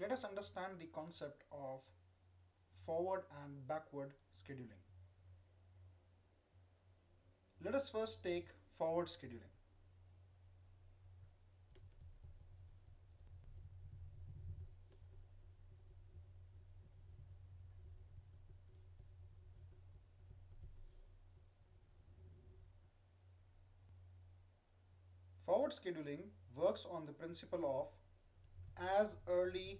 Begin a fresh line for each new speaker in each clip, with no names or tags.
Let us understand the concept of forward and backward scheduling. Let us first take forward scheduling. Forward scheduling works on the principle of as early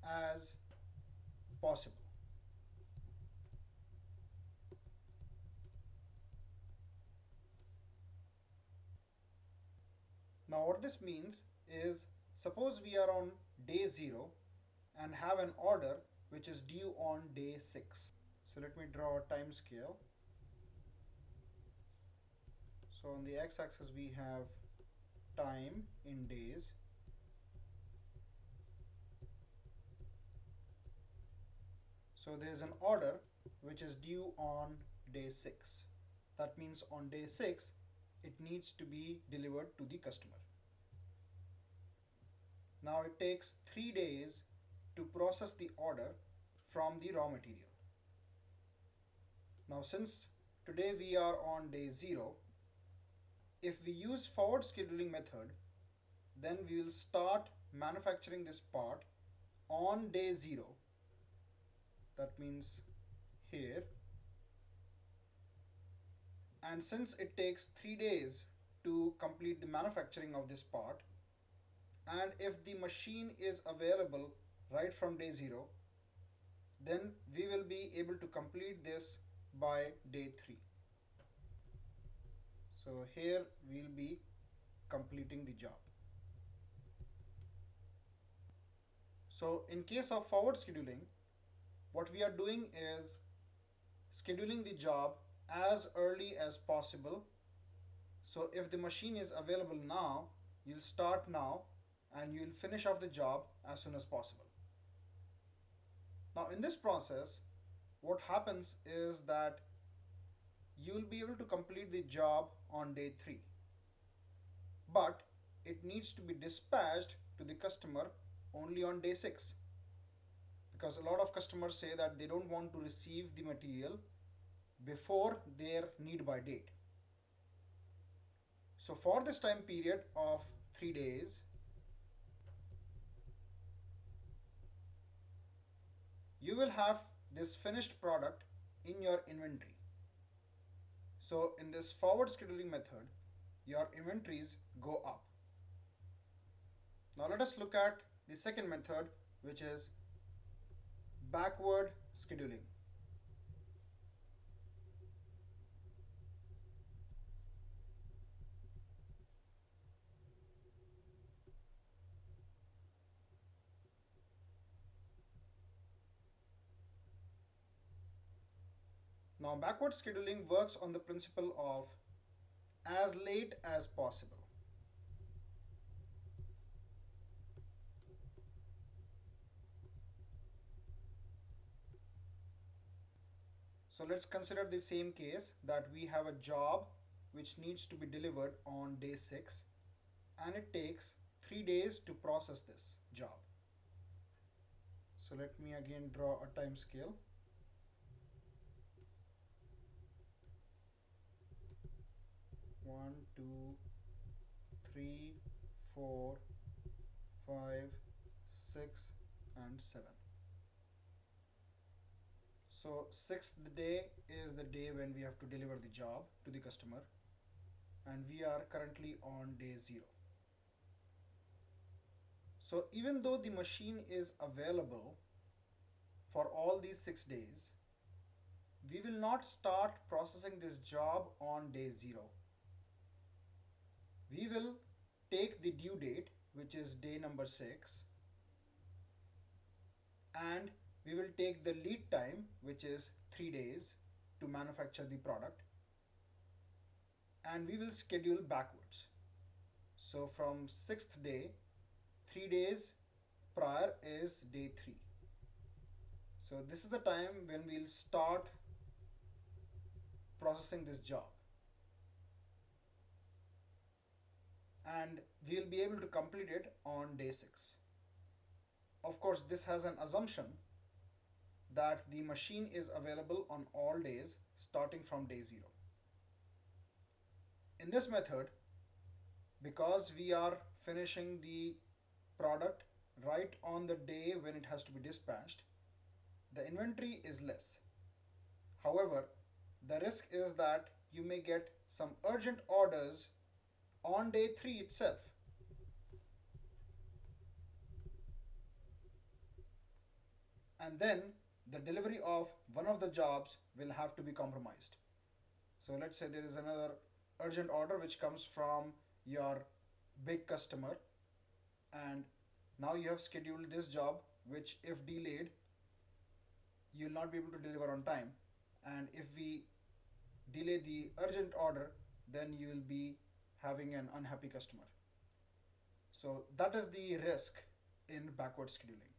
as possible. Now what this means is, suppose we are on day 0 and have an order which is due on day 6. So let me draw a time scale. So on the x-axis we have time in days. So there is an order which is due on day 6. That means on day 6 it needs to be delivered to the customer. Now it takes 3 days to process the order from the raw material. Now since today we are on day 0, if we use forward scheduling method, then we will start manufacturing this part on day 0. That means here. And since it takes 3 days to complete the manufacturing of this part, and if the machine is available right from day 0, then we will be able to complete this by day 3. So here we'll be completing the job. So in case of forward scheduling, what we are doing is scheduling the job as early as possible. So if the machine is available now, you'll start now and you'll finish off the job as soon as possible. Now in this process, what happens is that you will be able to complete the job on day 3. But it needs to be dispatched to the customer only on day 6. Because a lot of customers say that they don't want to receive the material before their need by date. So for this time period of 3 days, you will have this finished product in your inventory. So in this forward scheduling method, your inventories go up. Now let us look at the second method, which is backward scheduling. Now backward scheduling works on the principle of as late as possible. So let's consider the same case that we have a job which needs to be delivered on day 6 and it takes 3 days to process this job. So let me again draw a time scale. One, two, three, 4, 5, 6 and 7. So 6th day is the day when we have to deliver the job to the customer, and we are currently on day 0. So even though the machine is available for all these 6 days, we will not start processing this job on day 0. We will take the due date, which is day number 6, and we will take the lead time, which is 3 days to manufacture the product, and we will schedule backwards. So from 6th day, 3 days prior is day 3. So this is the time when we'll start processing this job, and we'll be able to complete it on day 6. of course, this has an assumption that the machine is available on all days starting from day 0. In this method, because we are finishing the product right on the day when it has to be dispatched, the inventory is less. However, the risk is that you may get some urgent orders on day 3 itself, and then the delivery of one of the jobs will have to be compromised. So let's say there is another urgent order which comes from your big customer, and now you have scheduled this job, which if delayed you'll not be able to deliver on time, and if we delay the urgent order, then you will be having an unhappy customer. So that is the risk in backward scheduling.